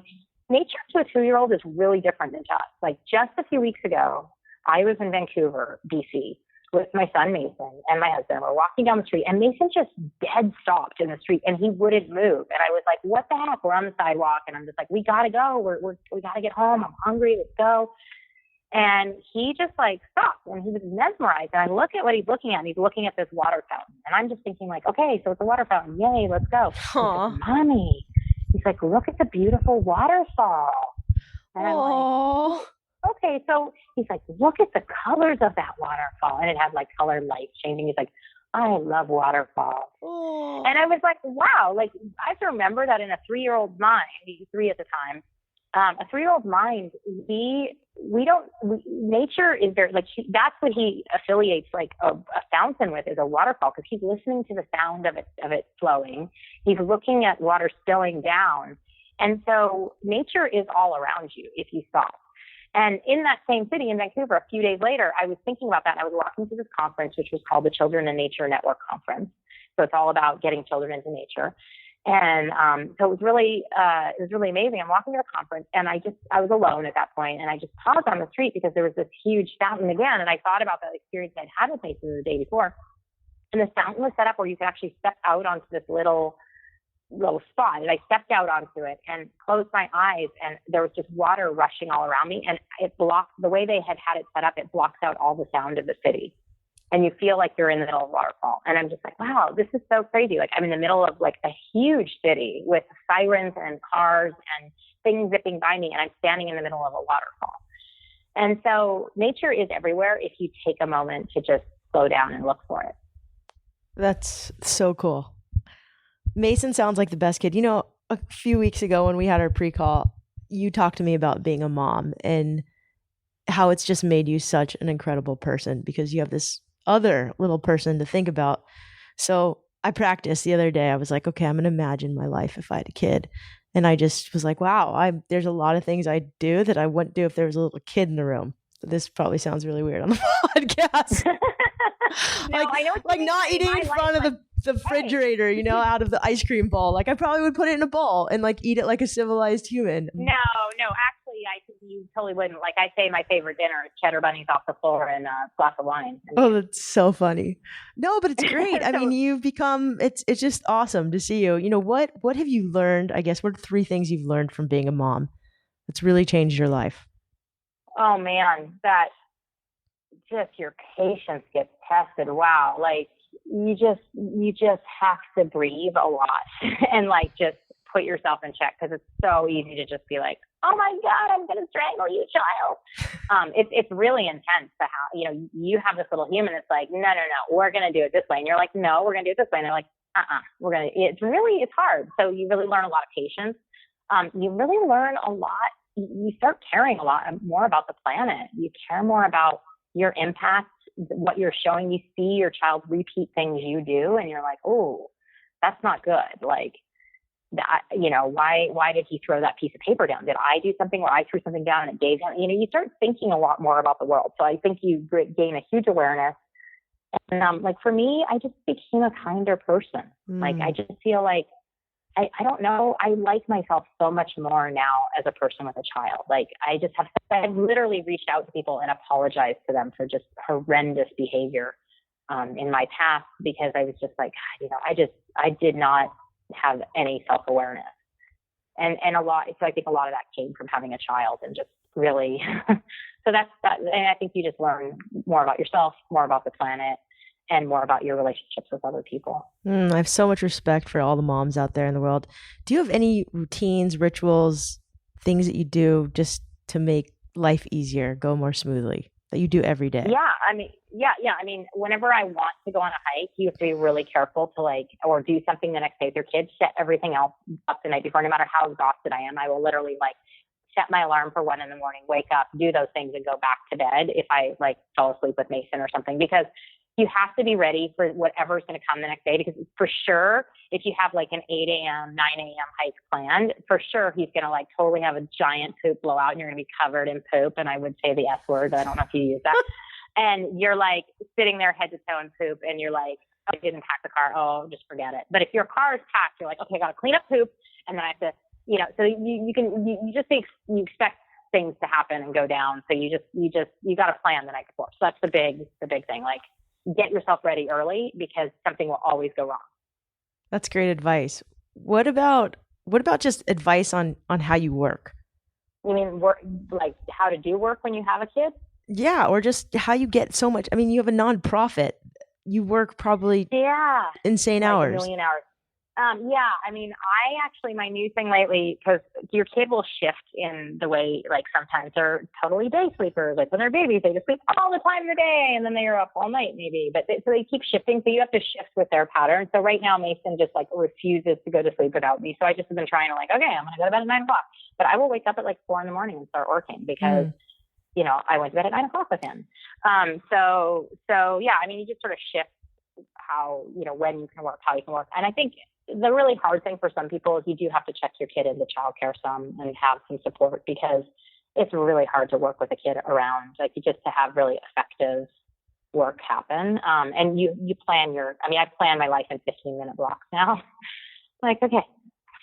nature to a 2-year-old is really different than to us. Like, just a few weeks ago, I was in Vancouver, BC, with my son Mason and my husband. We're walking down the street and Mason just dead stopped in the street and he wouldn't move. And I was like, what the heck? We're on the sidewalk and I'm just like, we got to go. We got to get home. I'm hungry. Let's go. And he just like stopped and he was mesmerized. And I look at what he's looking at and he's looking at this water fountain. And I'm just thinking like, okay, so it's a water fountain. Yay, let's go. He's like, Mommy, he's like, look at the beautiful waterfall. And I'm like, okay, so he's like, look at the colors of that waterfall. And it had like colored lights changing. He's like, I love waterfalls. Oh. And I was like, wow, like I have to remember that in a 3-year-old mind, he was 3 at the time, a 3-year-old mind, nature is very, like, that's what he affiliates like a fountain with is a waterfall because he's listening to the sound of it flowing. He's looking at water spilling down. And so nature is all around you if you stop. And in that same city in Vancouver, a few days later, I was thinking about that. And I was walking to this conference, which was called the Children in Nature Network Conference. So it's all about getting children into nature. And so it was really amazing. I'm walking to the conference and I was alone at that point. And I just paused on the street because there was this huge fountain again. And I thought about that experience I'd had with Mason the day before. And the fountain was set up where you could actually step out onto this little spot. And I stepped out onto it and closed my eyes and there was just water rushing all around me. And it blocked, the way they had it set up, it blocks out all the sound of the city. And you feel like you're in the middle of a waterfall. And I'm just like, wow, this is so crazy. Like I'm in the middle of like a huge city with sirens and cars and things zipping by me. And I'm standing in the middle of a waterfall. And so nature is everywhere if you take a moment to just slow down and look for it. That's so cool. Mason sounds like the best kid. A few weeks ago when we had our pre-call, you talked to me about being a mom and how it's just made you such an incredible person because you have this other little person to think about. So I practiced the other day. I was like, okay, I'm going to imagine my life if I had a kid. And I just was like, wow, there's a lot of things I do that I wouldn't do if there was a little kid in the room. This probably sounds really weird on the podcast. No, I know like not eating in front of the refrigerator, out of the ice cream bowl. Like I probably would put it in a bowl and like eat it like a civilized human. No, actually, I think you totally wouldn't. Like I say, my favorite dinner is cheddar bunnies off the floor and a glass of wine. Oh, that's so funny. No, but it's great. I mean, you've become. It's just awesome to see you. What have you learned? I guess what are 3 things you've learned from being a mom that's really changed your life? Oh man, that just your patience gets tested. Wow, like you just have to breathe a lot and like just put yourself in check, because it's so easy to just be like, oh my God, I'm going to strangle you, child. It's really intense to how, you have this little human that's like, no, we're going to do it this way. And you're like, no, we're going to do it this way. And they're like, it's hard. So you really learn a lot of patience. You really learn a lot. You start caring a lot more about the planet. You care more about your impact, what you're showing. You see your child repeat things you do, and you're like, oh, that's not good. Like, that, why did he throw that piece of paper down? Did I do something where I threw something down and it gave him, you start thinking a lot more about the world. So I think you gain a huge awareness. And like for me, I just became a kinder person. Like, I just feel like, I don't know. I like myself so much more now as a person with a child. Like, I've literally reached out to people and apologized to them for just horrendous behavior in my past, because I was just like, I did not have any self-awareness. And a lot, so I think a lot of that came from having a child and just really, so that's that. And I think you just learn more about yourself, more about the planet, and more about your relationships with other people. I have so much respect for all the moms out there in the world. Do you have any routines, rituals, things that you do just to make life easier, go more smoothly, that you do every day? Yeah. I mean, whenever I want to go on a hike, you have to be really careful to or do something the next day with your kids, set everything else up the night before. No matter how exhausted I am, I will literally set my alarm for 1 a.m, wake up, do those things, and go back to bed if I fall asleep with Mason or something, because you have to be ready for whatever's going to come the next day. Because for sure, if you have an 8 a.m., 9 a.m. hike planned, for sure he's going to totally have a giant poop blowout, and you're going to be covered in poop. And I would say the S word, but I don't know if you use that. And you're sitting there head to toe in poop, and you're like, oh, I didn't pack the car. Oh, just forget it. But if your car is packed, you're like, okay, I got to clean up poop, and then I have to, so you expect things to happen and go down. So you got to plan the night before. So that's the big thing. Get yourself ready early, because something will always go wrong. That's great advice. What about just advice on how you work? You mean work, how to do work when you have a kid? Yeah, or just how you get so much. I mean, you have a nonprofit. You work probably insane hours. A million hours. I mean, my new thing lately, because your kid will shift in the way, sometimes they're totally day sleepers. When they're babies, they just sleep all the time in the day, and then they're up all night maybe. But so they keep shifting. So you have to shift with their pattern. So right now, Mason just refuses to go to sleep without me. So I just have been trying to okay, I'm going to go to bed at 9 o'clock. But I will wake up at 4 a.m. and start working, because I went to bed at 9 o'clock with him. So yeah, I mean, you just sort of shift how, when you can work, how you can work. And I think the really hard thing for some people is you do have to check your kid into childcare some and have some support, because it's really hard to work with a kid around, just to have really effective work happen. And you plan I plan my life in 15-minute blocks now. Okay,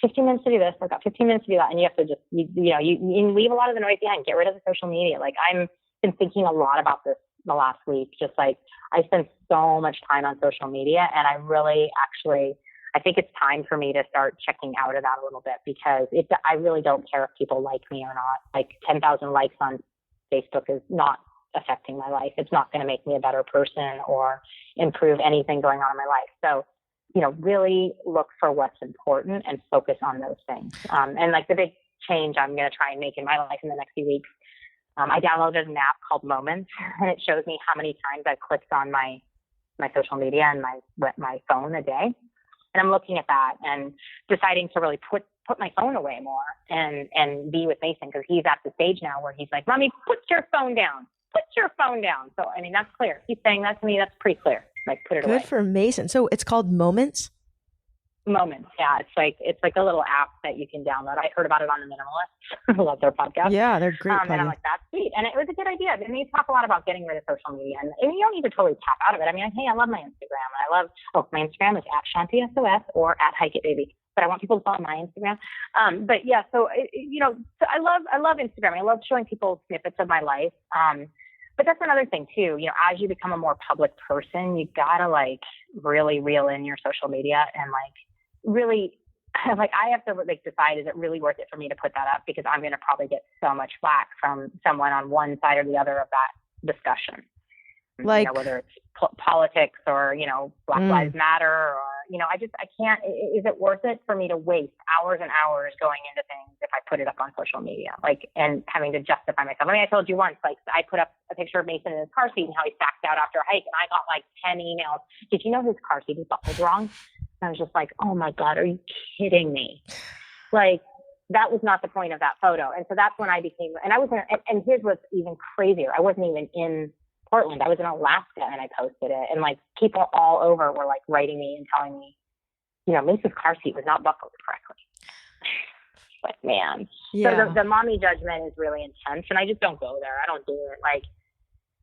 15 minutes to do this. I've got 15 minutes to do that. And you have to just, you leave a lot of the noise behind, get rid of the social media. I'm been thinking a lot about this the last week. I spend so much time on social media, and I think it's time for me to start checking out of that a little bit, because I really don't care if people like me or not. 10,000 likes on Facebook is not affecting my life. It's not going to make me a better person or improve anything going on in my life. So, really look for what's important and focus on those things. And the big change I'm going to try and make in my life in the next few weeks, I downloaded an app called Moments, and it shows me how many times I've clicked on my social media and my phone a day. And I'm looking at that and deciding to really put my phone away more and be with Mason, because he's at the stage now where he's like, Mommy, put your phone down. Put your phone down. So, I mean, that's clear. He's saying that to me. That's pretty clear. Put it away. Good for Mason. So it's called Moments? Moments. Yeah. It's a little app that you can download. I heard about it on The Minimalist. I love their podcast. Yeah, they're great. And I'm like, that's sweet. And it was a good idea. And they talk a lot about getting rid of social media. And you don't need to totally tap out of it. I mean, hey, I love my Instagram. And my Instagram is at Shanti SOS or at Hike It Baby. But I want people to follow my Instagram. But yeah, so I love Instagram. I love showing people snippets of my life. But that's another thing too. As you become a more public person, you gotta really reel in your social media and really, I have to decide, is it really worth it for me to put that up? Because I'm going to probably get so much flack from someone on one side or the other of that discussion. Whether it's politics or, Black Lives Matter or, I can't, is it worth it for me to waste hours and hours going into things if I put it up on social media, like, and having to justify myself? I mean, I told you once, like, I put up a picture of Mason in his car seat and how he backed out after a hike, and I got like 10 emails. Did you know his car seat was buckled wrong? And I was just like, oh my God, are you kidding me? Like, that was not the point of that photo. And so that's when I became, and I was in, and here's what's even crazier. I wasn't even in Portland. I was in Alaska and I posted it, and like people all over were like writing me and telling me, Mason's car seat was not buckled correctly. But man, so the mommy judgment is really intense, and I just don't go there. I don't do it. Like,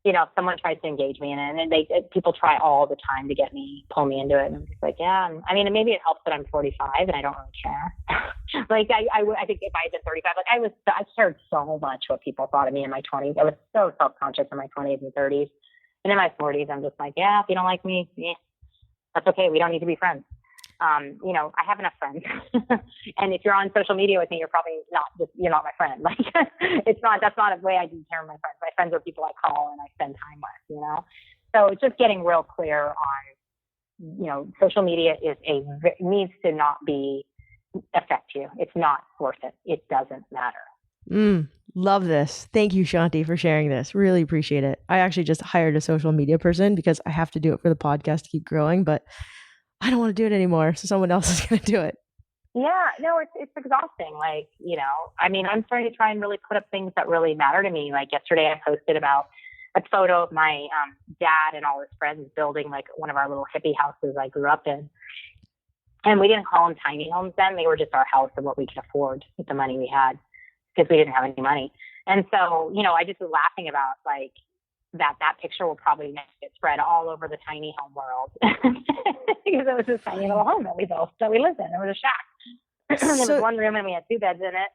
if someone tries to engage me in it, and people try all the time to pull me into it, and I'm just like, yeah. I mean, maybe it helps that I'm 45 and I don't really care. Like, I think if I had been 35, like I cared so much what people thought of me in my 20s. I was so self-conscious in my 20s and 30s, and in my 40s, I'm just like, yeah, if you don't like me, that's okay. We don't need to be friends. I have enough friends. And if you're on social media with me, you're probably you're not my friend. Like, that's not a way I determine my friends. My friends are people I call and I spend time with, So it's just getting real clear on, social media needs to not affect you. It's not worth it. It doesn't matter. Love this. Thank you, Shanti, for sharing this. Really appreciate it. I actually just hired a social media person because I have to do it for the podcast to keep growing, but I don't want to do it anymore, so someone else is going to do it. Yeah, no, it's exhausting. Like, I mean, I'm starting to try and really put up things that really matter to me. Like yesterday I posted about a photo of my dad and all his friends building like one of our little hippie houses I grew up in. And we didn't call them tiny homes then. They were just our house and what we could afford with the money we had because we didn't have any money. And so, I just was laughing about like, that picture will probably next get spread all over the tiny home world because it was this tiny little home that we lived in. It was a shack. There was one room and we had two beds in it.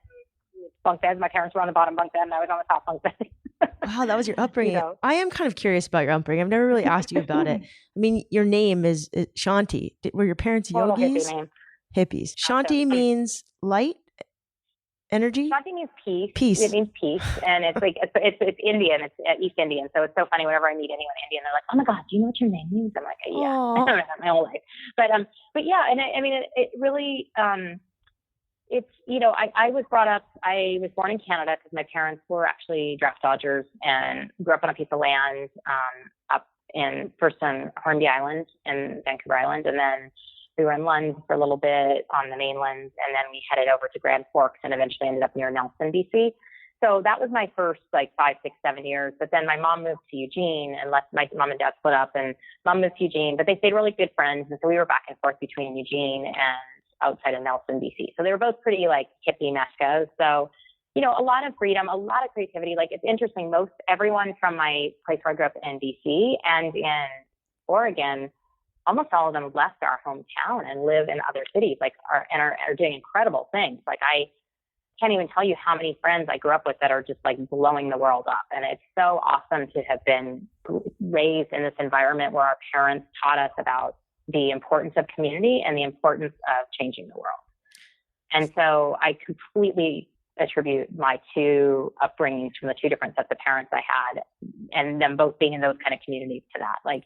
Bunk beds. My parents were on the bottom bunk bed and I was on the top bunk bed. Wow, that was your upbringing. I am kind of curious about your upbringing. I've never really asked you about it. I mean, your name is Shanti. Were your parents yogis? Hippie name. Hippies. Shanti means light? Energy? Shanti means peace. It means peace, and it's like it's Indian. It's East Indian, so it's so funny. Whenever I meet anyone Indian, they're like, "Oh my God, do you know what your name means?" I'm like, "Yeah, I don't know my whole life." But yeah, and I mean, it really, it's I was brought up. I was born in Canada because my parents were actually draft dodgers and grew up on a piece of land up first on Hornby Island and Vancouver Island, and then we were in Lund for a little bit on the mainland, and then we headed over to Grand Forks and eventually ended up near Nelson, BC. So that was my first like 5, 6, 7 years. But then my mom moved to Eugene and my mom and dad split up, and mom moved to Eugene, but they stayed really good friends. And so we were back and forth between Eugene and outside of Nelson, BC. So they were both pretty like hippie mescas. So, a lot of freedom, a lot of creativity. Like it's interesting. Everyone from my place where I grew up in BC and in Oregon, almost all of them left our hometown and live in other cities, are doing incredible things. Like I can't even tell you how many friends I grew up with that are just like blowing the world up. And it's so awesome to have been raised in this environment where our parents taught us about the importance of community and the importance of changing the world. And so I completely attribute my two upbringings from the two different sets of parents I had and them both being in those kind of communities to that. Like,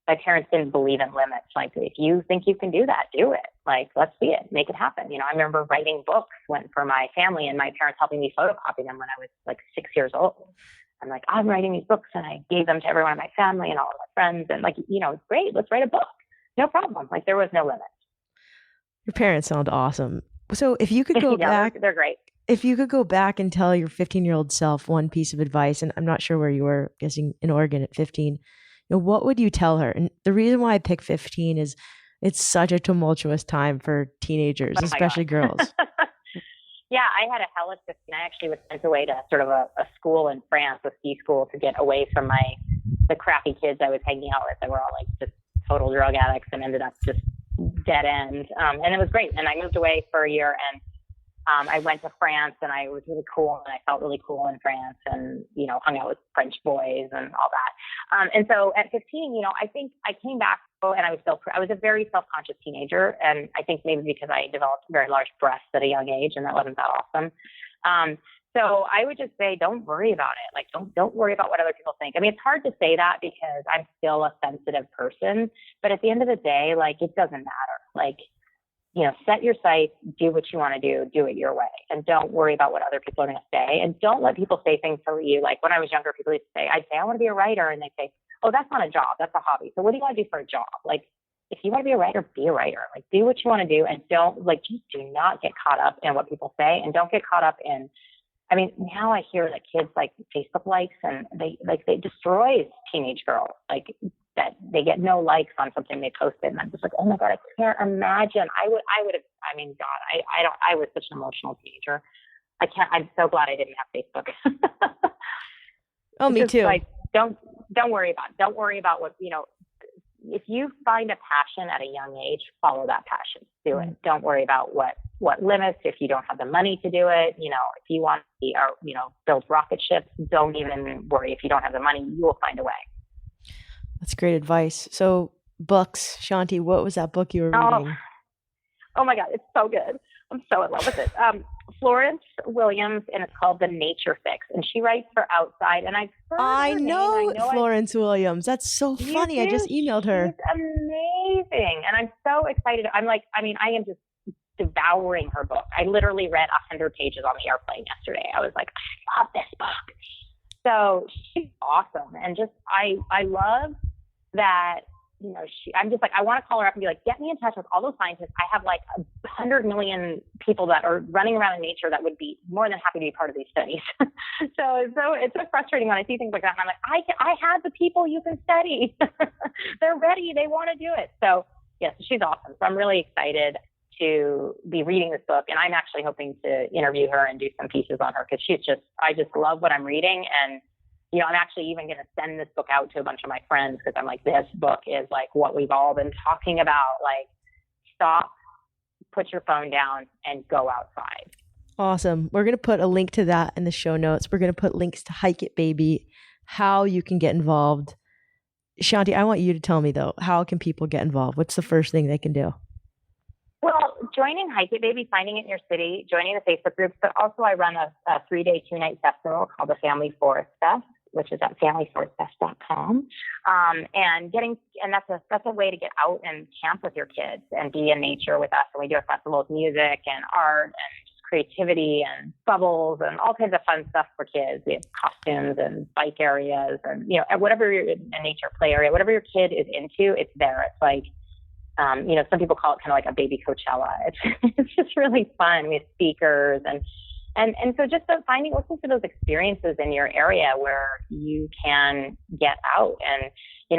my parents didn't believe in limits. Like, if you think you can do that, do it. Like, let's see it, make it happen. I remember writing books for my family and my parents helping me photocopy them when I was like 6 years old. I'm like, I'm writing these books, and I gave them to everyone in my family and all of my friends. And like, it's great. Let's write a book. No problem. Like, there was no limit. Your parents sound awesome. So if you could go back, they're great. If you could go back and tell your 15-year-old self one piece of advice, and I'm not sure where you were, guessing in Oregon at 15, what would you tell her? And the reason why I pick 15 is it's such a tumultuous time for teenagers, especially girls. Yeah, I had a hellish 15. I actually was sent away to sort of a school in France, a ski school, to get away from the crappy kids I was hanging out with that were all like just total drug addicts and ended up just dead end. And it was great. And I moved away for a year, and I went to France, and I was really cool, and I felt really cool in France, and, hung out with French boys and all that. And so at 15, I think I came back, and I was a very self-conscious teenager. And I think maybe because I developed very large breasts at a young age, and that wasn't that awesome. So I would just say, don't worry about it. Like, don't worry about what other people think. I mean, it's hard to say that because I'm still a sensitive person, but at the end of the day, like, it doesn't matter. Like, set your sights, do what you want to do it your way. And don't worry about what other people are going to say. And don't let people say things to you. Like when I was younger, people used to say, I'd say, I want to be a writer. And they'd say, oh, that's not a job. That's a hobby. So what do you want to do for a job? Like, if you want to be a writer, be a writer. Like, do what you want to do. And don't, like, just do not get caught up in what people say. And don't get caught up in, I mean, now I hear that kids like Facebook likes and they destroy teenage girls. Like, that they get no likes on something they posted. And I'm just like, oh my God, I can't imagine. I would have, I mean, God, I was such an emotional teenager. I'm so glad I didn't have Facebook. Oh, me too. Like, don't worry about what, if you find a passion at a young age, follow that passion, do it. Don't worry about what limits, if you don't have the money to do it, if you want to be, build rocket ships, don't even worry. If you don't have the money, you will find a way. That's great advice. So books, Shanti, what was that book you were reading? Oh my God, it's so good. I'm so in love with it. Florence Williams, and it's called The Nature Fix. And she writes for Outside. And I know Florence Williams. That's so funny. I just emailed her. She's amazing. And I'm so excited. I am just devouring her book. I literally read 100 pages on the airplane yesterday. I was like, I love this book. So she's awesome. And just, I love that, I'm just like, I want to call her up and be like, get me in touch with all those scientists. I have like 100 million people that are running around in nature that would be more than happy to be part of these studies. So it's so frustrating when I see things like that. And I'm like, I have the people you can study. They're ready. They want to do it. So yes, she's awesome. So I'm really excited to be reading this book. And I'm actually hoping to interview her and do some pieces on her because I just love what I'm reading. And I'm actually even going to send this book out to a bunch of my friends because I'm like, this book is like what we've all been talking about. Like, stop, put your phone down, and go outside. Awesome. We're going to put a link to that in the show notes. We're going to put links to Hike It Baby, how you can get involved. Shanti, I want you to tell me, though, how can people get involved? What's the first thing they can do? Well, joining Hike It Baby, finding it in your city, joining the Facebook groups, but also I run a 3-day, 2-night festival called the Family Forest Fest, which is at familyforestfest.com. And that's a way to get out and camp with your kids and be in nature with us. And we do a festival of music and art and just creativity and bubbles and all kinds of fun stuff for kids. We have costumes and bike areas and, whatever a nature play area, whatever your kid is into, it's there. It's like, some people call it kind of like a baby Coachella. It's just really fun. We have speakers and so just looking for those experiences in your area where you can get out. And,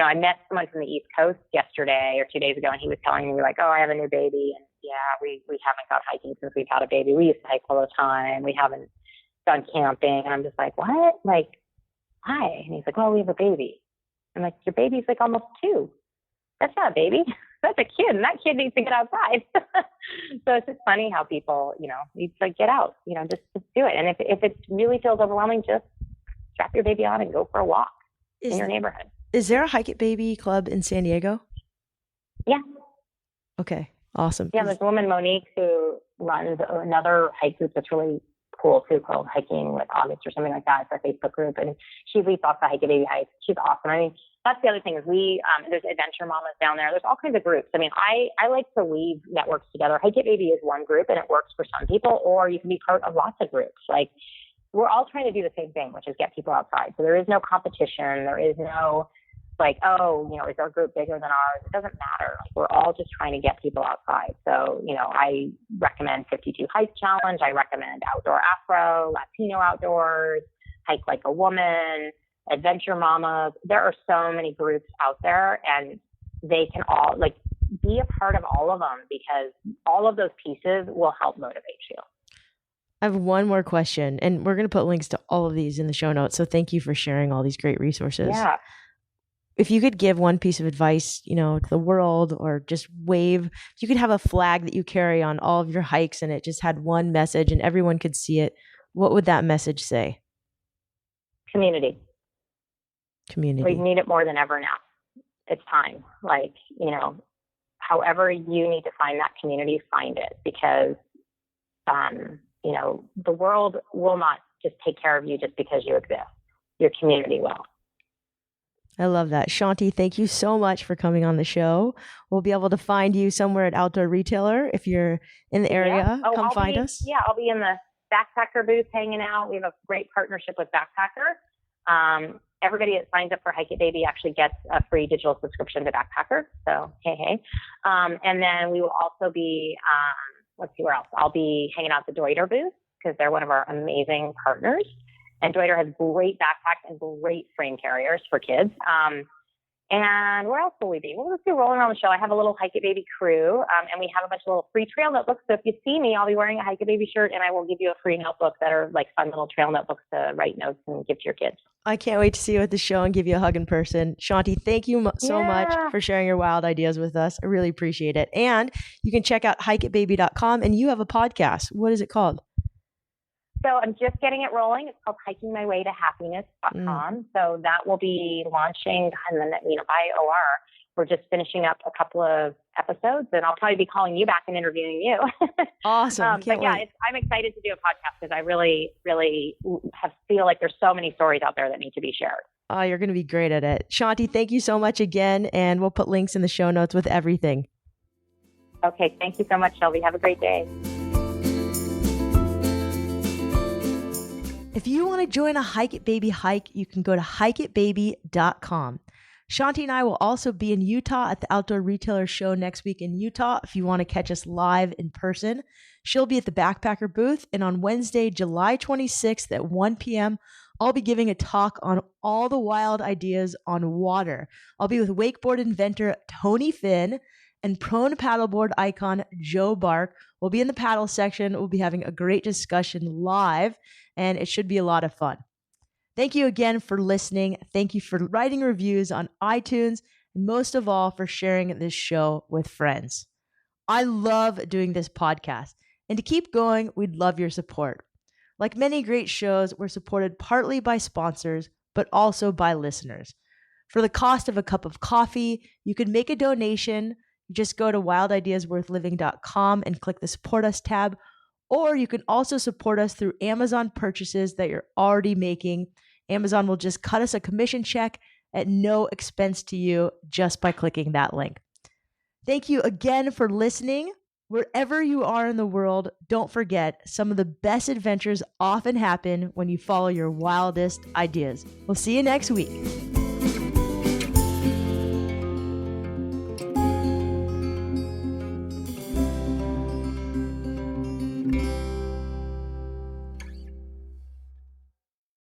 I met someone from the East Coast yesterday or 2 days ago, and he was telling me like, oh, I have a new baby. And yeah, we haven't gone hiking since we've had a baby. We used to hike all the time. We haven't gone camping. And I'm just like, what? Like, why? And he's like, well, we have a baby. I'm like, your baby's like almost 2. That's not a baby. That's a kid, and that kid needs to get outside. So it's just funny how people, need to get out, just do it. And if it really feels overwhelming, just strap your baby on and go for a walk in your neighborhood. Is there a Hike It Baby club in San Diego? Yeah. Okay. Awesome. Yeah, there's a woman, Monique, who runs another hike group that's really cool too, called Hiking with August or something like that. It's a Facebook group, and she leads off the Hike It Baby hikes. She's awesome. I mean, that's the other thing is there's adventure mamas down there. There's all kinds of groups. I mean, I like to weave networks together. Hike It Baby is one group and it works for some people, or you can be part of lots of groups. Like, we're all trying to do the same thing, which is get people outside. So there is no competition. There is no like, oh, is our group bigger than ours? It doesn't matter. Like, we're all just trying to get people outside. So, I recommend 52 Hike Challenge. I recommend Outdoor Afro, Latino Outdoors, Hike Like a Woman, Adventure Mamas. There are so many groups out there, and they can all be a part of all of them because all of those pieces will help motivate you. I have one more question, and we're going to put links to all of these in the show notes. So thank you for sharing all these great resources. Yeah. If you could give one piece of advice, to the world, or just wave, if you could have a flag that you carry on all of your hikes and it just had one message and everyone could see it, what would that message say? Community. We need it more than ever now. It's time. However you need to find that community, find it, because, the world will not just take care of you just because you exist. Your community will. I love that. Shanti, thank you so much for coming on the show. We'll be able to find you somewhere at Outdoor Retailer. If you're in the area, come find us. Yeah, I'll be in the Backpacker booth hanging out. We have a great partnership with Backpacker. Everybody that signs up for Hike It Baby actually gets a free digital subscription to Backpacker. So, hey. And then we will also be, let's see where else. I'll be hanging out at the Deuter booth because they're one of our amazing partners. And Deuter has great backpacks and great frame carriers for kids. And where else will we be? We'll just be rolling around the show. I have a little Hike It Baby crew, and we have a bunch of little free trail notebooks. So if you see me, I'll be wearing a Hike It Baby shirt, and I will give you a free notebook that are like fun little trail notebooks to write notes and give to your kids. I can't wait to see you at the show and give you a hug in person. Shanti, thank you so much for sharing your wild ideas with us. I really appreciate it. And you can check out hikeitbaby.com, and you have a podcast. What is it called? So I'm just getting it rolling. It's called Hiking My Way to Happiness.com. So that will be launching by OR. We're just finishing up a couple of episodes, and I'll probably be calling you back and interviewing you. Awesome. But yeah, I'm excited to do a podcast because I really, really feel like there's so many stories out there that need to be shared. Oh, you're going to be great at it. Shanti, thank you so much again, and we'll put links in the show notes with everything. Okay. Thank you so much, Shelby. Have a great day. If you want to join a Hike It Baby hike, you can go to hikeitbaby.com. Shanti and I will also be in Utah at the Outdoor Retailer Show next week in Utah. If you want to catch us live in person, she'll be at the Backpacker booth. And on Wednesday, July 26th at 1 p.m., I'll be giving a talk on all the wild ideas on water. I'll be with wakeboard inventor Tony Finn and prone paddleboard icon Joe Bark. We'll be in the paddle section. We'll be having a great discussion live, and it should be a lot of fun. Thank you again for listening. Thank you for writing reviews on iTunes, and most of all, for sharing this show with friends. I love doing this podcast, and to keep going, we'd love your support. Like many great shows, we're supported partly by sponsors, but also by listeners. For the cost of a cup of coffee, you can make a donation. Just go to wildideasworthliving.com and click the Support Us tab, or you can also support us through Amazon purchases that you're already making. Amazon will just cut us a commission check at no expense to you just by clicking that link. Thank you again for listening. Wherever you are in the world, don't forget, some of the best adventures often happen when you follow your wildest ideas. We'll see you next week.